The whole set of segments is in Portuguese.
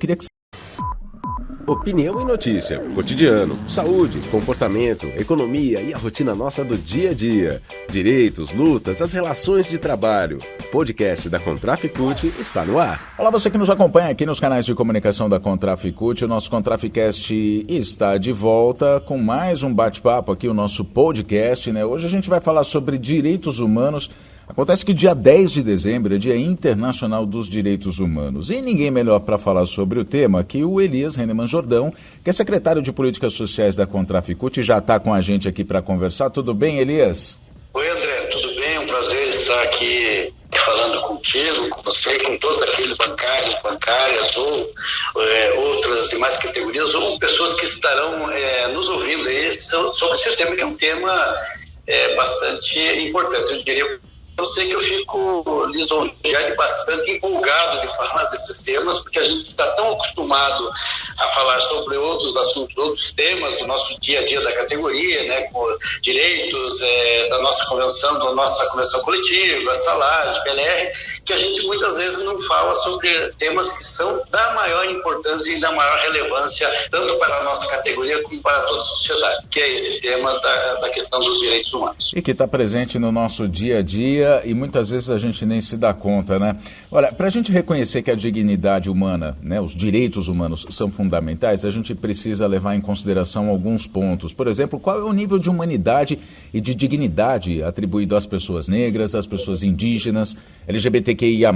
queria que... Opinião e notícia, cotidiano, saúde, comportamento, economia e a rotina nossa do dia a dia. Direitos, lutas, as relações de trabalho. O podcast da Contraficute está no ar. Olá, você que nos acompanha aqui nos canais de comunicação da Contraficute. O nosso Contraficast está de volta com mais um bate-papo aqui, o nosso podcast, né? Hoje a gente vai falar sobre direitos humanos. Acontece que dia 10 de dezembro é Dia Internacional dos Direitos Humanos. E ninguém melhor para falar sobre o tema que o Elias Hennemann Jordão, que é secretário de Políticas Sociais da Contraficute, já está com a gente aqui para conversar. Tudo bem, Elias? Oi, André, tudo bem? É um prazer estar aqui falando contigo, com você, com todos aqueles bancários, bancárias ou outras demais categorias, ou pessoas que estarão nos ouvindo aí sobre esse tema, que é um tema bastante importante. Eu diria... Eu sei que eu fico lisonjeado e bastante empolgado de falar desses temas, porque a gente está tão acostumado a falar sobre outros assuntos, outros temas do nosso dia a dia da categoria, né, como direitos da nossa convenção coletiva, salários, PLR, que a gente muitas vezes não fala sobre temas que são da maior importância e da maior relevância, tanto para a nossa categoria como para toda a sociedade, que é esse tema da questão dos direitos humanos. E que está presente no nosso dia a dia, e muitas vezes a gente nem se dá conta, né? Olha, para a gente reconhecer que a dignidade humana, né, os direitos humanos são fundamentais, a gente precisa levar em consideração alguns pontos. Por exemplo, qual é o nível de humanidade e de dignidade atribuído às pessoas negras, às pessoas indígenas, LGBTQIA+,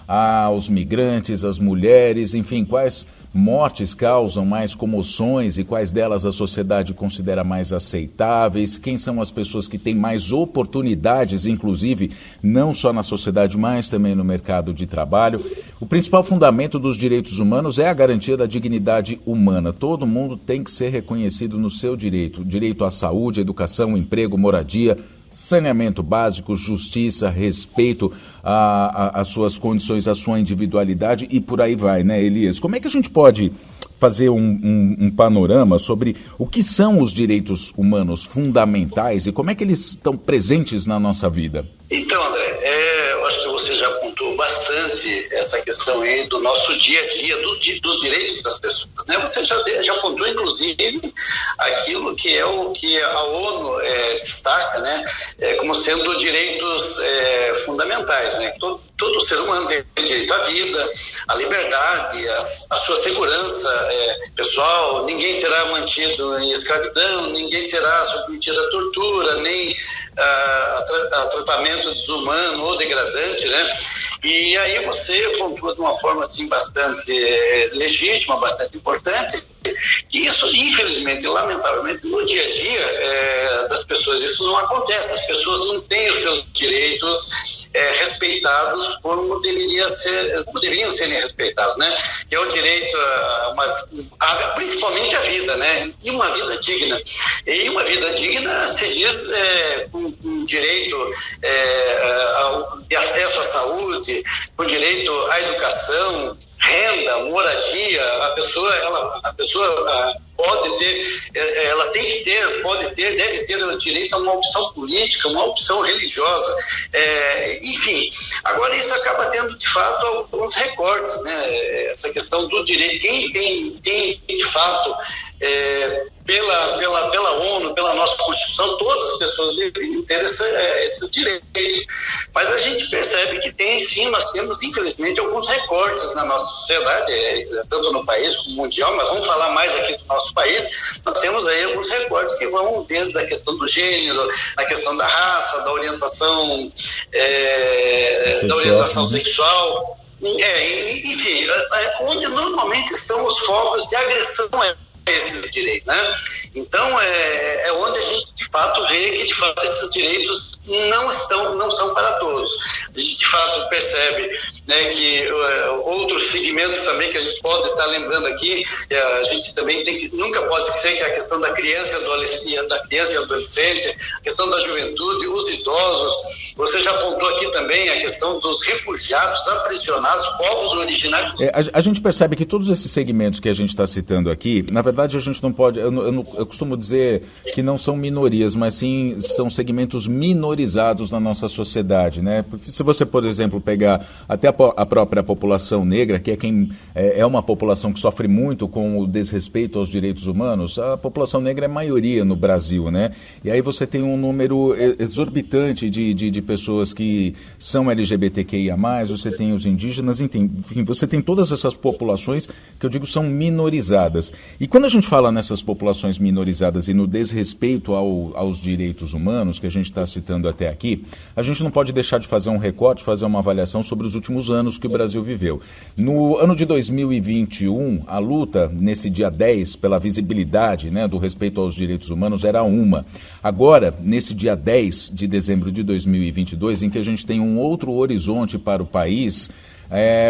aos migrantes, às mulheres, enfim, quais mortes causam mais comoções e quais delas a sociedade considera mais aceitáveis, quem são as pessoas que têm mais oportunidades, inclusive, não só na sociedade, mas também no mercado de trabalho. O principal fundamento dos direitos humanos é a garantia da dignidade humana. Todo mundo tem que ser reconhecido no seu direito. Direito à saúde, educação, emprego, moradia, saneamento básico, justiça, respeito às suas condições, à sua individualidade e por aí vai, né, Elias? Como é que a gente pode fazer um panorama sobre o que são os direitos humanos fundamentais e como é que eles estão presentes na nossa vida? Então, André, eu acho que você já apontou bastante essa questão aí do nosso dia a dia, dos direitos das pessoas, né? Você já apontou, inclusive, aquilo que é o que a ONU destaca, né, como sendo direitos fundamentais, né? Todo ser humano tem direito à vida, à liberdade, à sua segurança pessoal, ninguém será mantido em escravidão, ninguém será submetido à tortura, nem a tratamento desumano ou degradante, né? E aí você pontua de uma forma assim bastante legítima, bastante importante, que isso, infelizmente, lamentavelmente, no dia a dia das pessoas, isso não acontece, as pessoas não têm os seus direitos respeitados como deveriam serem respeitados, né? Que é o direito principalmente a vida, né? E uma vida digna. E uma vida digna se diz com direito de acesso à saúde, com direito à educação, renda, moradia. A pessoa pode ter, ela tem que ter, pode ter, deve ter o direito a uma opção política, uma opção religiosa, enfim. Agora isso acaba tendo de fato alguns recortes, né? Essa questão do direito, quem de fato pela ONU, pela nossa Constituição, todas as pessoas deveriam ter esses direitos. Mas a gente percebe que nós temos, infelizmente, alguns recortes na nossa sociedade, tanto no país como mundial, mas vamos falar mais aqui do nosso país. Nós temos aí alguns recortes que vão desde a questão do gênero, a questão da raça, da orientação sexual, enfim, onde normalmente estão os focos de agressão esses direitos, né? Então é onde a gente de fato vê que de fato esses direitos não são para todos. A gente de fato percebe, né, que outros segmentos também que a gente pode estar lembrando aqui, a gente também nunca pode esquecer que a questão da criança e adolescente, a questão da juventude, os idosos, Você já apontou aqui também a questão dos refugiados, aprisionados, povos originários. A gente percebe que todos esses segmentos que a gente está citando aqui, na verdade a gente não pode, eu costumo dizer que não são minorias, mas sim são segmentos minorizados na nossa sociedade, né? Porque se você, por exemplo, pegar até a própria população negra, que é uma população que sofre muito com o desrespeito aos direitos humanos, a população negra é maioria no Brasil, né? E aí você tem um número exorbitante de pessoas que são LGBTQIA+, você tem os indígenas, enfim, você tem todas essas populações que eu digo são minorizadas. E quando a gente fala nessas populações minorizadas e no desrespeito aos direitos humanos, que a gente está citando até aqui, a gente não pode deixar de fazer um recorte, fazer uma avaliação sobre os últimos anos que o Brasil viveu. No ano de 2021, a luta, nesse dia 10, pela visibilidade, né, do respeito aos direitos humanos era uma. Agora, nesse dia 10 de dezembro de 2022, em que a gente tem um outro horizonte para o país,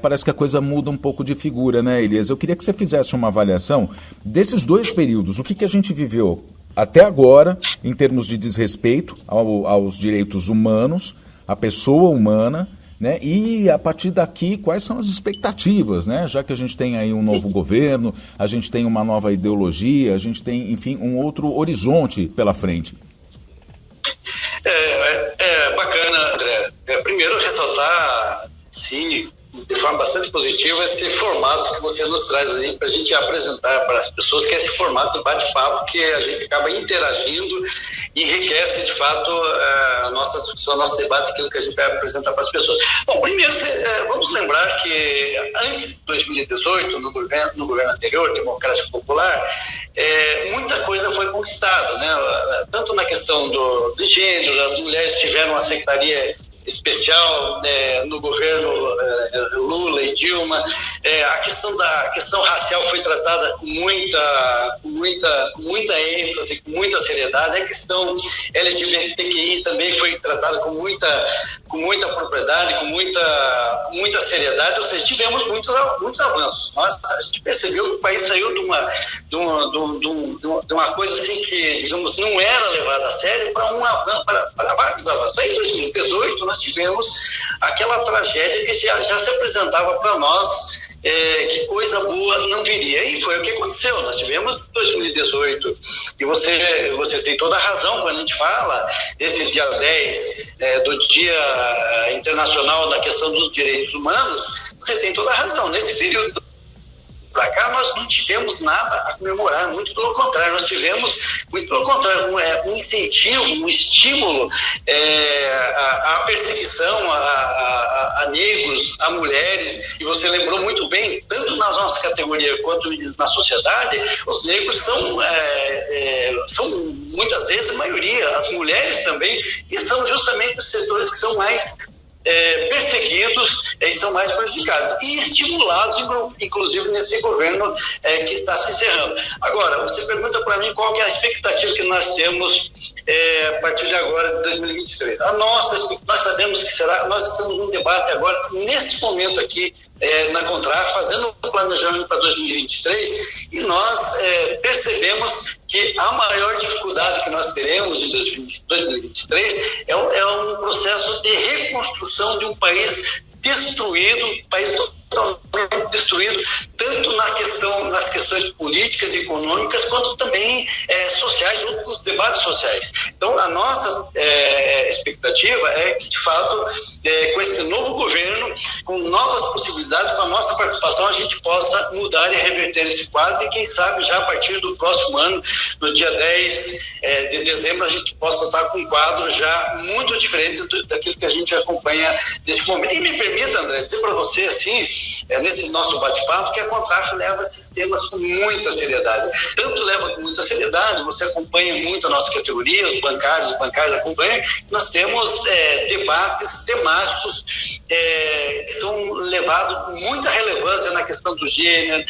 parece que a coisa muda um pouco de figura, né, Elias? Eu queria que você fizesse uma avaliação desses dois períodos, o que a gente viveu até agora, em termos de desrespeito aos direitos humanos, à pessoa humana, né? E a partir daqui, quais são as expectativas, né? Já que a gente tem aí um novo governo, a gente tem uma nova ideologia, a gente tem, enfim, um outro horizonte pela frente. Bacana, André. Primeiro, ressaltar, sim, de forma bastante positiva, esse formato que você nos traz aí para a gente apresentar para as pessoas, que é esse formato de bate-papo que a gente acaba interagindo e enriquece, de fato, a nossa discussão, o nosso debate, aquilo que a gente vai apresentar para as pessoas. Bom, primeiro, vamos lembrar que antes de 2018, no governo anterior, Democrático Popular, muita coisa foi conquistada, né? Tanto na questão do gênero, as mulheres tiveram uma secretaria especial no governo Lula e Dilma. A questão racial foi tratada com muita ênfase, com muita seriedade. A questão LGBTQI também foi tratada com muita propriedade, com muita seriedade. Ou seja, tivemos muitos avanços. A gente percebeu que o país saiu de uma coisa assim que, digamos, não era levada a sério para um avanço, para vários avanços. Aí, em 2018, nós tivemos aquela tragédia que já se apresentava para nós, que coisa boa não viria. E foi o que aconteceu. Nós tivemos 2018, e você tem toda a razão quando a gente fala desse dia 10, do Dia Internacional da Questão dos Direitos Humanos. Você tem toda a razão. Nesse período para cá, nós não tivemos nada a comemorar, muito pelo contrário, nós tivemos, um incentivo, um estímulo à perseguição a negros, a mulheres, e você lembrou muito bem, tanto na nossa categoria quanto na sociedade, os negros são muitas vezes a maioria, as mulheres também, e são justamente os setores que são mais perseguidos e são mais prejudicados e estimulados, inclusive nesse governo que está se encerrando. Agora, você pergunta para mim qual que é a expectativa que nós temos a partir de agora, de 2023. Nós sabemos que nós estamos num debate agora, nesse momento aqui, na Contraf, fazendo um planejamento para 2023, e nós percebemos que a maior dificuldade que nós teremos em 2023 é um processo de reconstrução de um país destruído, totalmente destruído, tanto nas questões políticas e econômicas, quanto também sociais, os debates sociais. Então, a nossa expectativa é que, de fato, com esse novo governo, com novas possibilidades, com a nossa participação, a gente possa mudar e reverter esse quadro, e quem sabe já a partir do próximo ano, no dia 10 de dezembro, a gente possa estar com um quadro já muito diferente daquilo que a gente acompanha nesse momento. E me permita, André, dizer para você, assim, nesse nosso bate-papo, que a Contraf leva esses temas com muita seriedade. Tanto leva com muita seriedade, você acompanha muito a nossa categoria, os bancários acompanham, nós temos debates temáticos que são levados com muita relevância na questão do gênero,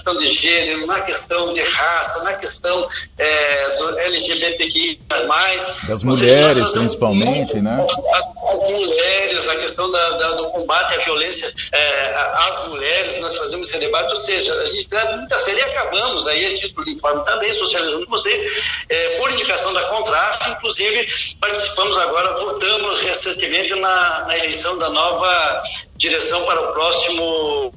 questão de gênero, na questão de raça, na questão do LGBTQI+. Das mulheres, principalmente, né? As mulheres, a questão do combate à violência às mulheres, nós fazemos esse debate, ou seja, a gente leva muita série e acabamos aí, a título de informe também, socializando com vocês, por indicação da Contraf, inclusive participamos agora, votamos recentemente na eleição da nova direção para o próximo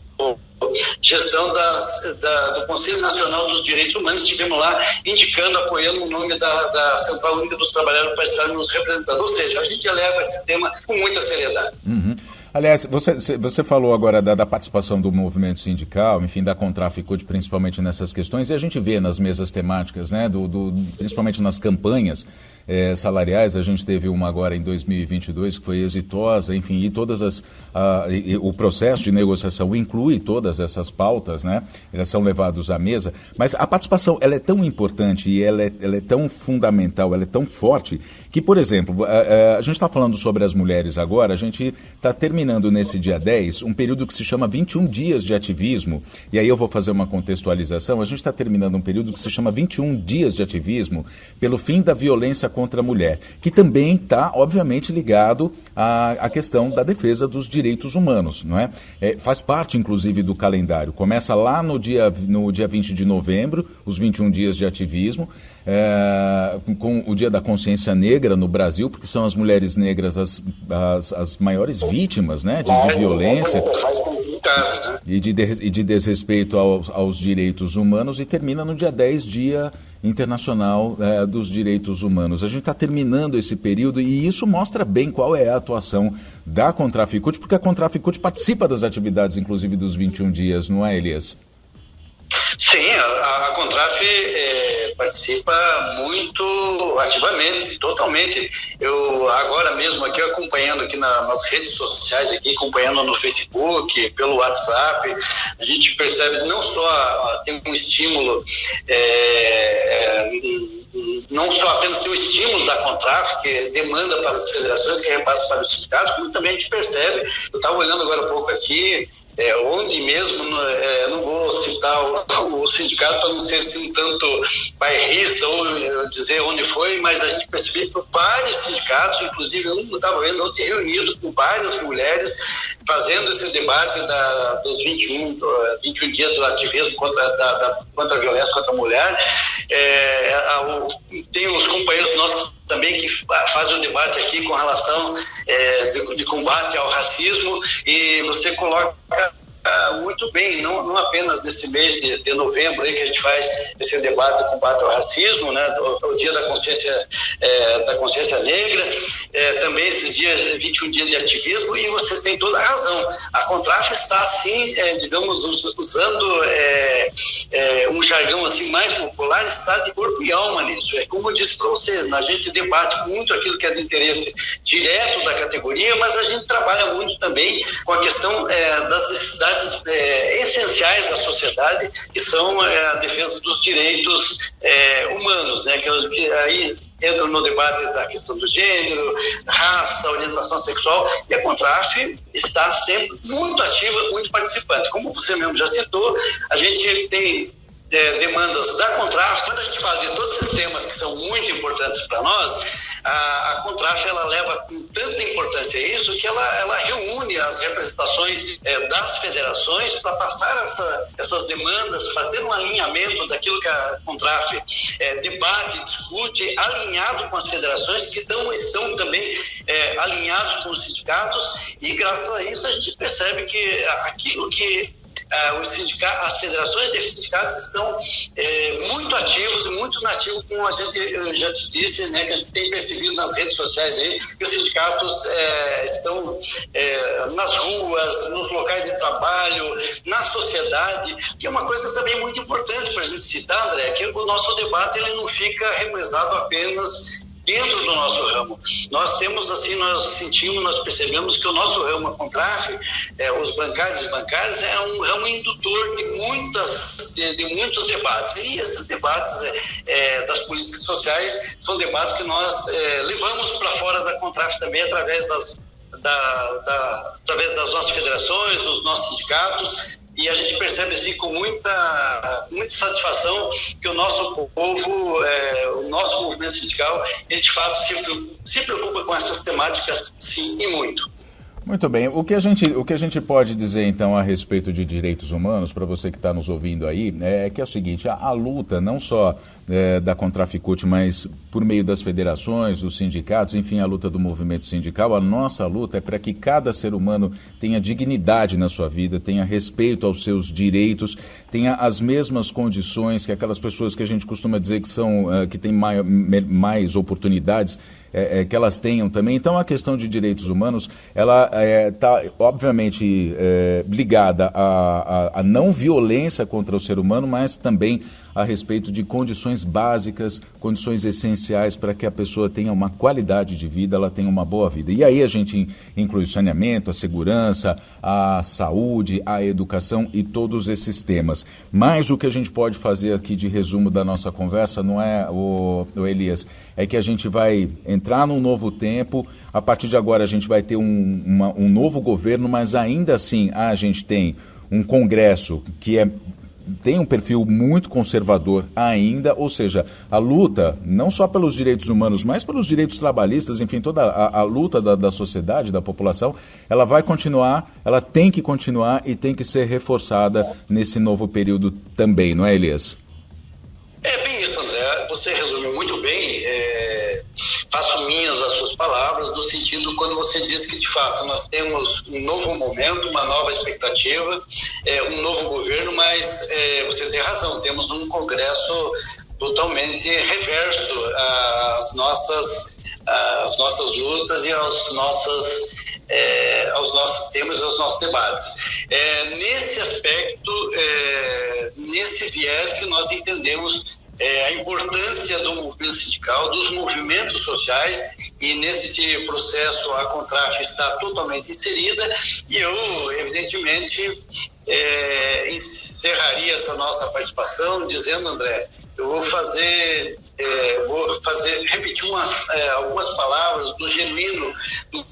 gestão do Conselho Nacional dos Direitos Humanos. Estivemos lá indicando, apoiando o nome da Central Única dos Trabalhadores para estar nos representando, ou seja, a gente leva esse tema com muita seriedade. Uhum. Aliás, você falou agora da participação do movimento sindical, enfim, da Contraficud, principalmente nessas questões, e a gente vê nas mesas temáticas, né, principalmente nas campanhas salariais. A gente teve uma agora em 2022 que foi exitosa, enfim, e o processo de negociação inclui todas essas pautas, né, elas são levadas à mesa, mas a participação, ela é tão importante e ela é tão fundamental, ela é tão forte, que, por exemplo, a gente está falando sobre as mulheres agora, a gente está terminando nesse dia 10 um período que se chama 21 dias de ativismo, e aí eu vou fazer uma contextualização. A gente está terminando um período que se chama 21 dias de ativismo pelo fim da violência contra a mulher, que também está, obviamente, ligado à questão da defesa dos direitos humanos, não é? Faz parte, inclusive, do calendário. Começa lá no dia 20 de novembro, os 21 dias de ativismo, com o Dia da Consciência Negra no Brasil, porque são as mulheres negras as maiores vítimas, né, de violência e de desrespeito aos direitos humanos, e termina no dia 10, Dia Internacional dos Direitos Humanos. A gente está terminando esse período e isso mostra bem qual é a atuação da Contraficud, porque a Contraficud participa das atividades, inclusive, dos 21 dias, não é, Elias? Sim, a Contraf participa muito ativamente, totalmente. Eu agora mesmo aqui acompanhando aqui nas redes sociais, aqui acompanhando no Facebook, pelo WhatsApp, a gente percebe não só tem um estímulo, não só apenas tem o estímulo da Contraf, que demanda para as federações, que repassa para os sindicatos, como também a gente percebe, eu estava olhando agora há pouco aqui, onde mesmo, não vou citar o sindicato para não ser assim tanto bairrista ou dizer onde foi, mas a gente percebeu que vários sindicatos, inclusive eu estava vendo ontem reunido com várias mulheres, fazendo esse debate dos 21 dias do ativismo contra a violência contra a mulher. Tem os companheiros nossos também que fazem o debate aqui com relação de combate ao racismo, e você coloca muito bem, não apenas nesse mês de novembro aí que a gente faz esse debate do combate ao racismo, né, o Dia da Consciência Negra, também esses dias, 21 dias de ativismo, e vocês têm toda a razão. A Contraf está assim, digamos, usando um jargão assim mais popular, está de corpo e alma nisso. Como eu disse para vocês, a gente debate muito aquilo que é de interesse direto da categoria, mas a gente trabalha muito também com a questão das necessidades essenciais da sociedade, que são a defesa dos direitos humanos, né? Que aí entram no debate da questão do gênero, raça, orientação sexual, e a Contraf está sempre muito ativa, muito participante. Como você mesmo já citou, a gente tem demandas da Contraf. Quando a gente fala de todos esses temas que são muito importantes para nós, a Contraf ela leva com tanta importância isso que ela reúne as representações das federações para passar essas demandas, fazer um alinhamento daquilo que a Contraf debate, discute, alinhado com as federações que estão também alinhados com os sindicatos, e graças a isso a gente percebe que aquilo que as federações de sindicatos estão muito ativos e muito nativos, como eu já te disse, né, que a gente tem percebido nas redes sociais aí, que os sindicatos estão nas ruas, nos locais de trabalho, na sociedade, que é uma coisa também muito importante para a gente citar, André, que o nosso debate ele não fica represado apenas dentro do nosso ramo. Nós temos, assim, nós percebemos que o nosso ramo, a Contraf, os bancários e bancárias, é um ramo indutor de muitos debates. E esses debates das políticas sociais são debates que nós levamos para fora da Contraf também, através das nossas federações, dos nossos sindicatos, e a gente percebe assim com muita satisfação que o nosso povo, o nosso movimento sindical, ele de fato se preocupa com essas temáticas, sim, e muito. Muito bem. O que a gente pode dizer, então, a respeito de direitos humanos, para você que está nos ouvindo aí, é que é o seguinte, a luta não só da Contraficute, mas por meio das federações, dos sindicatos, enfim, a luta do movimento sindical, a nossa luta é para que cada ser humano tenha dignidade na sua vida, tenha respeito aos seus direitos, tenha as mesmas condições que aquelas pessoas que a gente costuma dizer que têm mais oportunidades, que elas tenham também. Então, a questão de direitos humanos, ela está, obviamente, ligada à não violência contra o ser humano, mas também a respeito de condições básicas, condições essenciais para que a pessoa tenha uma qualidade de vida, ela tenha uma boa vida. E aí a gente inclui o saneamento, a segurança, a saúde, a educação e todos esses temas. Mas o que a gente pode fazer aqui de resumo da nossa conversa, não é, o Elias, é que a gente vai entrar num novo tempo, a partir de agora a gente vai ter um novo governo, mas ainda assim a gente tem um Congresso que tem um perfil muito conservador ainda, ou seja, a luta, não só pelos direitos humanos, mas pelos direitos trabalhistas, enfim, toda a luta da sociedade, da população, ela vai continuar, ela tem que continuar e tem que ser reforçada nesse novo período também, não é, Elias? É bem isso, André, você resumiu muito bem, faço minhas as suas palavras, no sentido quando você diz que de fato nós temos um novo momento, uma nova expectativa, um novo governo, mas você tem razão, temos um Congresso totalmente reverso às nossas lutas e aos nossos temas e aos nossos debates. Nesse aspecto, nesse viés que nós entendemos a importância do movimento sindical, dos movimentos sociais, e nesse processo a Contraf está totalmente inserida, e eu, evidentemente, encerraria essa nossa participação dizendo, André, eu vou repetir algumas palavras do Genuíno, do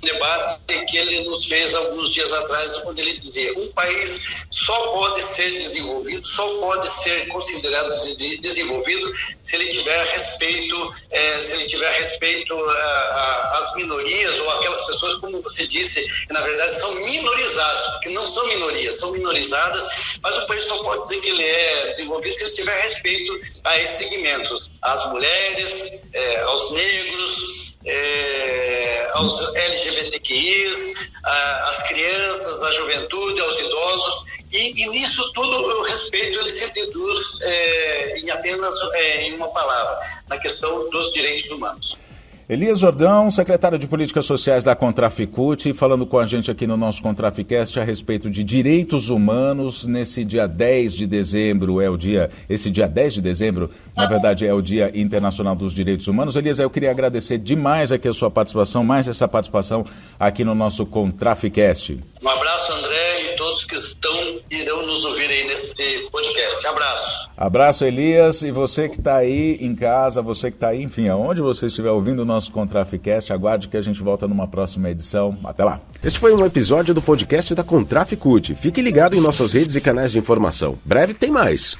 debate que ele nos fez alguns dias atrás, quando ele dizia: um país só pode ser desenvolvido, só pode ser considerado desenvolvido se ele tiver respeito, às minorias ou aquelas pessoas, como você disse, que na verdade são minorizadas, porque não são minorias, são minorizadas, mas o país só pode dizer que ele é desenvolvido se ele tiver respeito a esses segmentos, às mulheres, aos negros, aos LGBTQIs, às crianças, à juventude, aos idosos, e nisso tudo o respeito ele se deduz em uma palavra, na questão dos direitos humanos. Elias Jordão, secretário de Políticas Sociais da Contraficute, falando com a gente aqui no nosso Contraficast a respeito de direitos humanos nesse dia 10 de dezembro, esse dia 10 de dezembro, na verdade é o Dia Internacional dos Direitos Humanos. Elias, eu queria agradecer demais aqui a sua participação, mais essa participação aqui no nosso Contraficast. Um abraço, André, e todos que irão nos ouvir aí nesse podcast. Abraço. Abraço, Elias, e você que está aí em casa, você que está aí, enfim, aonde você estiver ouvindo o nosso Contraficast, aguarde que a gente volta numa próxima edição. Até lá. Este foi um episódio do podcast da Contraficute. Fique ligado em nossas redes e canais de informação. Breve tem mais.